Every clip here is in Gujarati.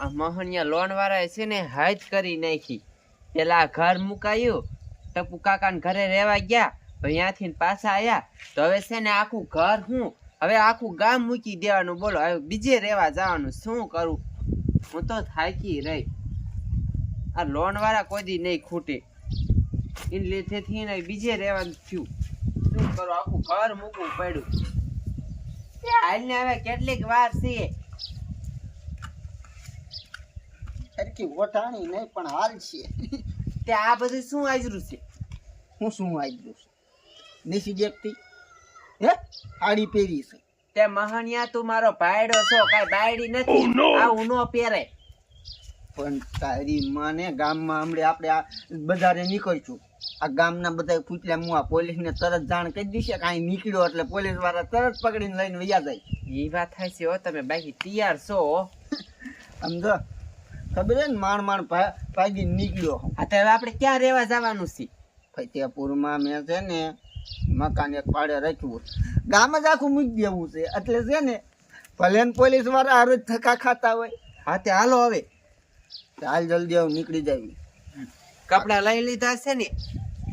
આ મોહનિયા લોન વાળા છે ને હાજ કરી નાખી. પેલા ઘર મુકાયું, ટપુ કાકાને ઘરે રહેવા ગયા, ત્યાંથી પાછા આયા તો હવે છે ને આખું ઘર હવે આખું ગામ મૂકી દેવાનું. બોલો હવે બીજે રહેવા જવાનું, શું કરું? હું તો થાકી રહી. આ લોન વાળા કોઈ દી નહીં ખૂટે, એને લીધેથી ને બીજે રહેવાનું થયું. શું કરું? આખું ઘર મૂકવું પડ્યું. હાલને હવે કેટલીક વાર છે. સરખી ઓઠાણી નહીં પણ હાલ છે. તે આ બધું શું આજરું છે? હું શું આવી ગયું છું? નીસી દેખતી હે સાડી પહેરી છે. તે મહણિયા તું મારો ભાઈડો છો, કઈ બાયડી નથી. આ ઉનો પહેરે. પણ તારી માને ગામમાં હમણે આપણે આ બજારે નીકળશું, આ ગામના બધા પૂછ્યા હું આ પોલીસને તરત જાણ કરી દઈશ કે અહીં નીકળ્યો એટલે પોલીસ વાળા તરત પકડીને લઈને વયા જાય. એ વાત થાય છે. હો તમે બાકી તૈયાર છો? સમજો ખબર હે ને માણ ભાગી નીકળ્યો. હા તો હવે આપણે ક્યાં રહેવા જવાનું છે? ફતેપુરમાં મેં છે ને મકાન એક પાડે રાખ્યું, ગામ જ આખું મૂકી દેવું છે. એટલે છે ને ભલે ને પોલીસ વાળા હારું જ ધક્કા ખાતા હોય. હા તે હાલો હવે. હાલ જલ્દી આવું નીકળી જાય. કપડા લઈ લીધા છે ને?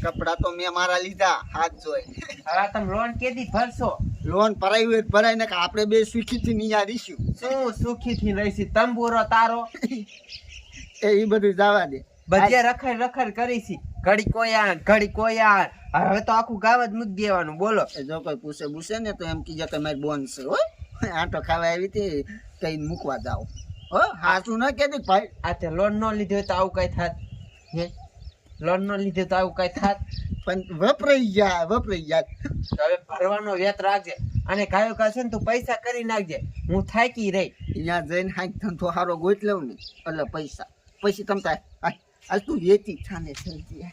કપડા તો મેં મારા લીધા, હાથ જોઈ. હવે તમે લોન કેદી ભરશો? લોન ભરાયું ભરાય ને આપણે બે સુખીથી નિયા રહીશું. શું સુખી થી રહીશી? તંબુરો તારો એ બધું જવા દે. બધે રખડ કરી છે. ઘડી કોયા હવે તો આખું ગાવ જ મૂકી દેવાનું. બોલો જો કોઈ પૂછે ને તો એમ કીજે કે મારી બોન છે હો, આટો ખાવા આવી હતી કઈ મૂકવા જાઓ. હો હાચું ના કે ભાઈ. આ તે લોન નો લીધો તો આવું કઈ થાત? હે લોન નો લીધો તો આવું કઈ થાત? પણ વપરાઈ જાય તો હવે ભરવાનો વેત રાખજે. અને કાયો કા છે ને તું પૈસા કરી નાખજે. હું થાકી રહી. અહીંયા જઈને હાથ ધંધો સારો ગોત લઉં ને એટલે પૈસા પછી તમ તાર આજ તું વેચી છાને જલ્દી.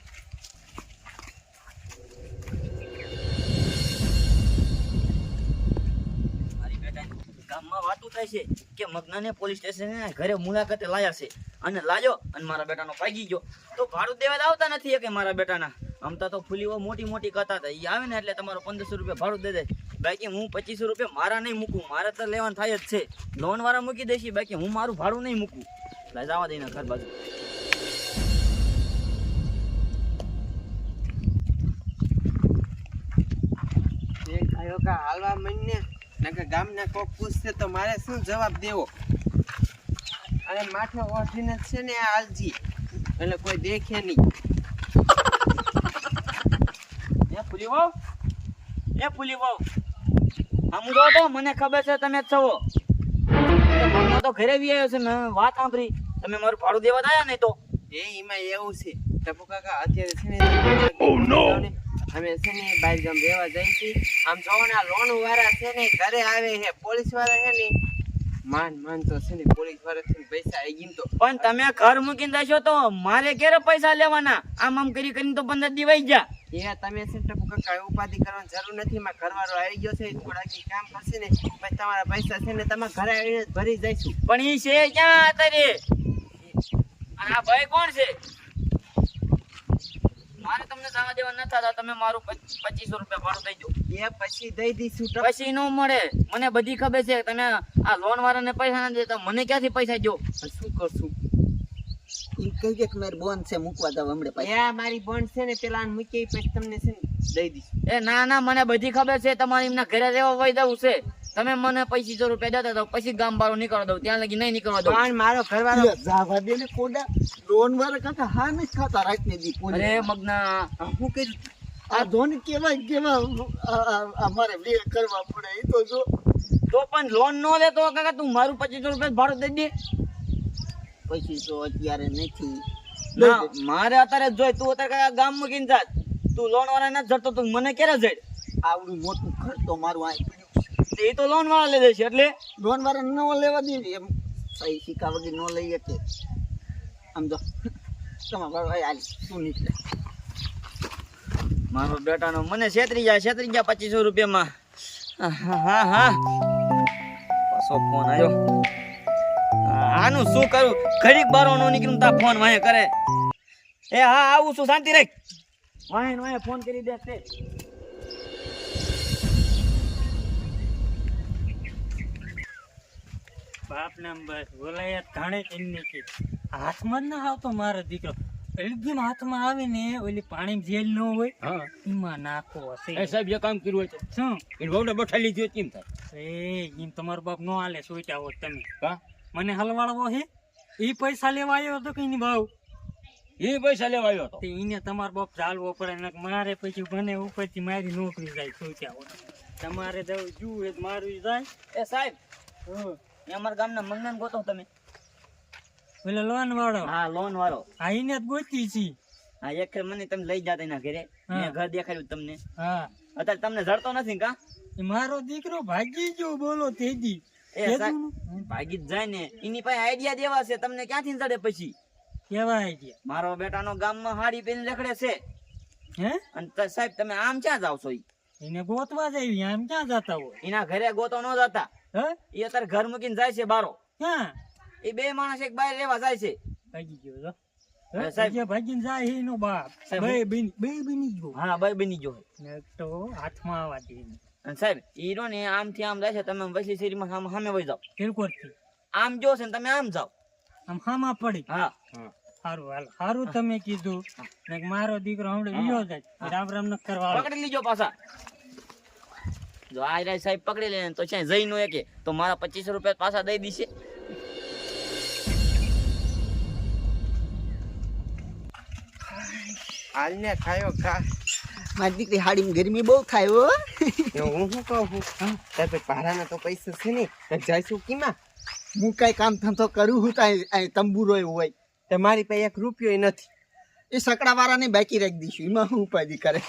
ગામમાં વાતું થાય છે કે મગનાને પોલીસ સ્ટેશન ઘરે મુલાકાતે લાયા છે અને લાજો અને મારા બેટાનો ભાગી ગયો. તો ભાડું દેવા આવતા નથી કે મારા બેટાના અમતા તો ફૂલીઓ મોટી કરતા હતા. એ આવે ને એટલે તમારો 1500 રૂપિયા ભાડું દે દે. બાકી હું 2500 રૂપિયા મારા નહીં મૂકું. મારે તો લેવાનું થાય જ છે. લોન વાળા મૂકી દઈશી, બાકી હું મારું ભાડું નહીં મૂકું. એટલે જવા દઈને ઘર બાજુ. હાલવા મહિને નકર ગામના કોક પૂછશે તો મારે શું જવાબ દેવો? અને માથે ઓઢીને છે ને હાલજી એટલે કોઈ દેખે નહીં. એ ફૂલી વહુ સમજો તો મને ખબર છે તમે જ છો. મમ્મો તો ઘરે બી આવ્યો છે. મેં વાત સાંભળી તમે મારું ભાડું દેવા આવ્યા નહીં તો. એમાં એવું છે ટપુ કાકા અત્યારે છે ને અમે છે ને બહાર ગામ રહેવા જઈએ છીએ. આમ જોવો ને આ લોન વાળા છે ને ઘરે આવે છે, પોલીસ વાળા છે ને માન તો છે ને પોલીસ વાળા છે પૈસા આવી ગઈ તો. પણ તમે ઘર મૂકીને જશો તો મારે ક્યારે પૈસા લેવાના? આમ કરીને તો 15 દિવસ ગયા. એ તમે છે ટપુ કાકા ઉપાધિ કરવાની જરૂર નથી. મારા ઘરવાળો આવી ગયો છે, થોડાક કામ કરશે ને પછી તમારા પૈસા છે ને તમારા ઘરે આવીને ભરી જઈશું. પણ ઈ છે ક્યાં અત્યારે? આ ભાઈ કોણ છે? મારે તમને જવા દેવા ન થતા. તમે મારું 2500 રૂપિયા ભાડું દઈ દો. એ પછી દઈ દઈશું. પછી નો મળે. મને બધી ખબર છે. તમે આ લોન વાળાને પૈસા ના દેતા, મને ક્યાંથી પૈસા દો? શું કરશું? એમ કહી કે મારી બોન છે મૂકવા જાવ હમણે પાછી. એ મારી બોન છે ને પેલા મૂકી પછી તમને છે ને દઈ દઈશું. એ ના મને બધી ખબર છે. તમારે એમના ઘરે રહેવા વહી જવું છે. તમે મને 2500 રૂપિયા દેતા તો પછી ગામ બારો નીકળવા દઉં. ત્યાં લગી નહીં નીકળવા દઉં. પણ મારો ઘરવાળો જવા દે ને કોડા. લોન વાળા કાકા હા નથી ખાતા રાત ને દી. અરે મગના હું કર્યું? આ ધોન કેવા અમારે વેર કરવા પડે. એ તો જો તો પણ લોન નો લે તો કાકા તું મારું 2500 રૂપિયા ભાડું દઈ દે. પછી તો અત્યારે નથી. ના મારે અત્યારે જોઈ. તું અત્યારે ગામ મૂકીને જાત. તું લોન વાળા નથી જડતો. તું મને ક્યારે જડ? આવડું મોટું ઘર તો મારું આ પડ્યું છે. એ તો લોન વાળા લઈ જશે. એટલે લોન વાળા ન લેવા દે એમ સહી સિક્કા વગર ન લઈએ કે આમ જો તમારો હાલ શું નીકળે. મારો બેટાનો મને છેતરી ગયા 2500 રૂપિયામાં. હા પાછો ફોન આવ્યો. આનું શું કરું? ઘડીક બારો નો નીકળ્યું તા ફોન વાહે કરે. એ હા આવું છું, શાંતિ રાખ. વાહે ફોન કરી દે તે. બાપ ને બસ બોલાય ઘાણે એમને કે હાથમાં જ ના આવતો મારો દીકરો એકદમ હાથમાં આવે ને ઓલી પાણી જેલ ન હોય હા એમાં નાખો હશે એ સાહેબ જે કામ કર્યું હોય તો શું એ વહુને બઠાઈ લીધી હોય કેમ થાય એમ તમારો બાપ નો હાલે સોચ્યા હોત તમે હા મને હલવાડવો હે ઈ પૈસા લેવા આવ્યો હતો કઈ ની ભાવ એ પૈસા લેવા આવ્યો હતો તે ઈને તમારો બાપ ચાલવો પડે ને મારે પછી મને ઉપરથી મારી નોકરી જાય સોચ્યા હોત તમારે તો જુએ મારું જાય એ સાહેબ એ અમારા ગામના મંગન ગોતો તમે પેલો લોન વાળો હા લોન વાળો આ ઈને જ ગોતી છી હા એક ફેર મને તમે લઈ જાતા એના ઘરે હા. મેં ઘર દેખાડ્યું તમને હા અત્યારે તમને જડતો નથી કા એ મારો દીકરો ભાગી ગયો બોલો તેજી એ સાહેબ ભાગી જ જાય ને એની પાસે આઈડિયા દેવા છે તમને ક્યાંથી જડે પછી કેવાય છે મારો બેટાનો ગામમાં હાડી પહેરીને રખડે છે હે અને સાહેબ તમે આમ ક્યાં જાવ છો ઈ? એને ગોતવા જઈ આમ ક્યાં જતા હોય એના ઘરે ગોતો ન જતા હે એ અત્યારે ઘર મૂકીને જાય છે બારો ક્યાં એ બે માણસ એક બહાર રહેવા જાય છે ભાગી ગયો જો અરે સાહેબ. જે ભાગીને જાય એનો બાપ સાહેબ, બે બની ગયો હા ભાઈ બની ગયો ને તો હાથમાં આવવા દે અને સાહેબ ઈ રો ને આમથી આમ જાય છે તમે વસલી શેરીમાં સામે વહી જાઓ તેલકોટથી આમ જો છે ને તમે આમ જાઓ આમ હામાં પડી હા સારું હાલ સારું તમે કીધું ને મારો દીકરો હમણાં વિયો જાય રામ રામ ન કરવા આવે. પકડી લીજો પાછા જો આ રહ્યા સાહેબ પકડી લે તો છે જઈ નો એકે તો મારા 2500 રૂપિયા પાછા દઈ દીશે હાલ ને ખાયો ખા મારી દીકરી હાડીમાં ગરમી બહુ થાય હો હું શું કહું છું તારે ભાડાના તો પૈસા છે ને જઈશું કીમાં હું કઈ કામ ધંધો કરું હું તો તંબુરો હોય તમારી પાસે 1 રૂપિયો નથી એ સકડા વાળાને બાકી રાખી દઈશું એમાં હું ઉપાધિ કરે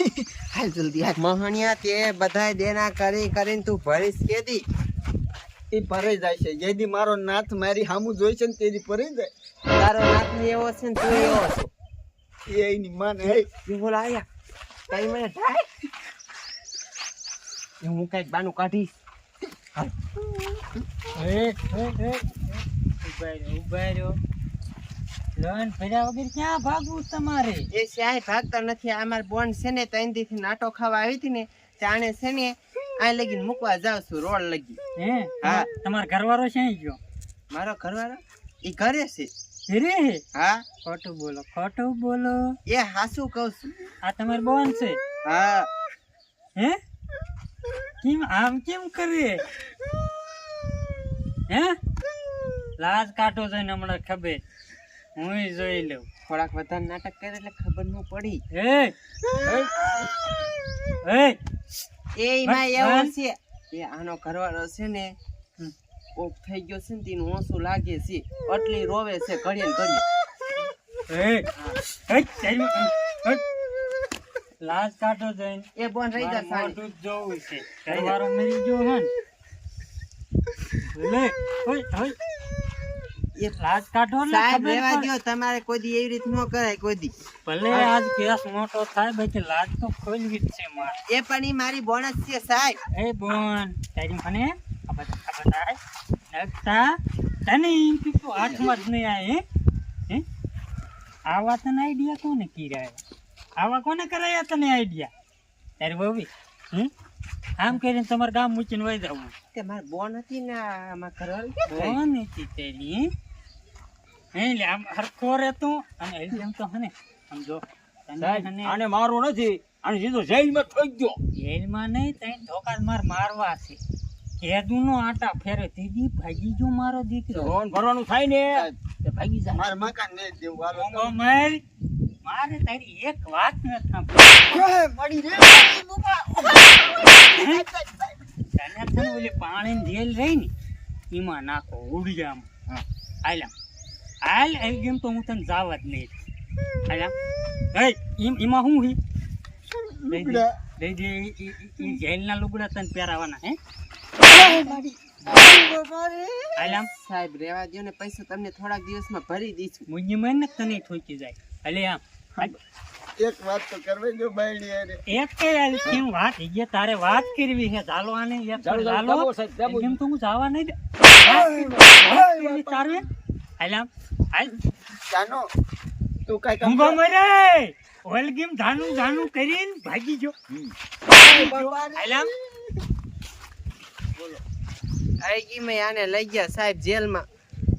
હાલ જલ્દી હાલ મહણિયા તે બધાય દેના કરી કરીને તું ભરીશ કેદી એ ભરાઈ જાય છે જેથી મારો નાથ મારી સામું જોઈ છે ને તેથી ભરાઈ જાય તારો નાતની એવો છે ને તું એવો છો એ એની માને હે તું બોલ આયા કઈ મને થાય હું કઈક બાનું કાઢીશ ઉભા રહ્યો લોન ભર્યા વગર ક્યાં ભાગવું તમારે એ સ્યાય ભાગતા નથી અમાર બોન છે ને ત્રણ દી થી નાટો ખાવા આવી હતી ને જાણે છે ને આ લગીને મૂકવા જાવ છું રોડ લગી હે હા. તમારો ઘરવાળો ક્યાં ગયો મારો ઘરવાળો ઈ ઘરે છે રે હા ખોટું બોલો એ હાસુ કહું છું આ તમારી બોન છે હા હે કેમ આમ કેમ કરે હે લાજ કાઢો જઈને હમણાં ખબર હું જોઈ લઉં થોડાક વધારે નાટક કરે એટલે ખબર ન પડી એ એમાં એવું બસ. છે એ આનો ઘરવાળો છે ને ઓફ થઈ ગયો છે ને તેનું ઓછું લાગે છે એટલી રોવે છે ઘડીએ ને ઘડીએ લાજ કાઢો જઈને એ બોન રહી જા મારે મોઢું જ જોવું છે ઘરવાળો મરી ગયો હે ને લે ઓય ઓય એ લાજ કાઢો ને સાહેબ ખબર રેવા પડે. દ્યો તમારે કોઈ દી એવી રીત ન કરાય કોઈ દી ભલે આજ કેસ મોટો થાય બાકી લાજ તો ખોલવી જ છે મારે એ પણ ઈ મારી બોન જ છે સાહેબ એ બોન તારી મને આ બધા નકતા તને એમ કે તું હાથમાં જ નહીં આવે હે આવા તને આઈડિયા કોને કીરાય આવા કોને કરાયા તને આઈડિયા તારી બહુ આમ કરીને તમારે ગામ મૂકીને વહી જવું તે મારી બોન હતી ને આમાં ઘરવાળી ક્યાં થઈ? કોણ હતી તેની હે લે આમ હરખો રહેતો અને એમ તો હને સમજો તને સાહેબ હને આને મારો નથી આને સીધો જેલમાં ઠોકી ગયો જેલમાં નહીં તઈ ધોકા મારવા છે કેદુનો આટા ફેરે તેજી ભાગી જો મારો દીકરો લોન ભરવાનું થાય ને તે ભાગી જાય મારે મકાન નહીં દેવું હાલો મોંઘો મર મારે તારી એક વાત ન સાંભળી મળી રે તને છે ને ઓલી પાણીની જેલ રહી ને એમાં નાખો ઉડિયામાં હાલ ગેમ તો હું તને જાવા જ નહીં હાલ એમાં શું હી લુગડા. દઈ દે ઈ જેલના લુગડા તને પહેરાવાના હે હાલ આમ સાહેબ રેવા દ્યો ને પૈસા તમને થોડાક દિવસમાં ભરી દઈશું મુંજી મહેનત તને ઠોકી જાય હાલે આમ એક વાત તો કરવી જો બાયડી હારે. એક કે કેમ વાત એ તારે વાત કરવી છે ચાલો આને એક ચાલો, ચાલો, ચાલો ચાલો, સાહેબ, ચાલો. એમ તો હું જવા નહીં દે તારે હાલ આમ હાલ જાનો તું કઈ કામ ઊંઘો મરે ઓલગીમ ધાનું કરીને ભાગી જો હાલ આમ આઈગીમાં આને લઈ ગયા સાહેબ જેલમાં.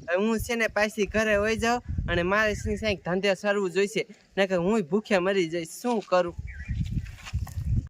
હવે હું છે ને પાછી ઘરે વહી જાઉં અને મારે છે ને સાહેબ ધંધે સરવું જોઈશે, નકર હું ભૂખ્યા મરી જઈશ. શું કરું?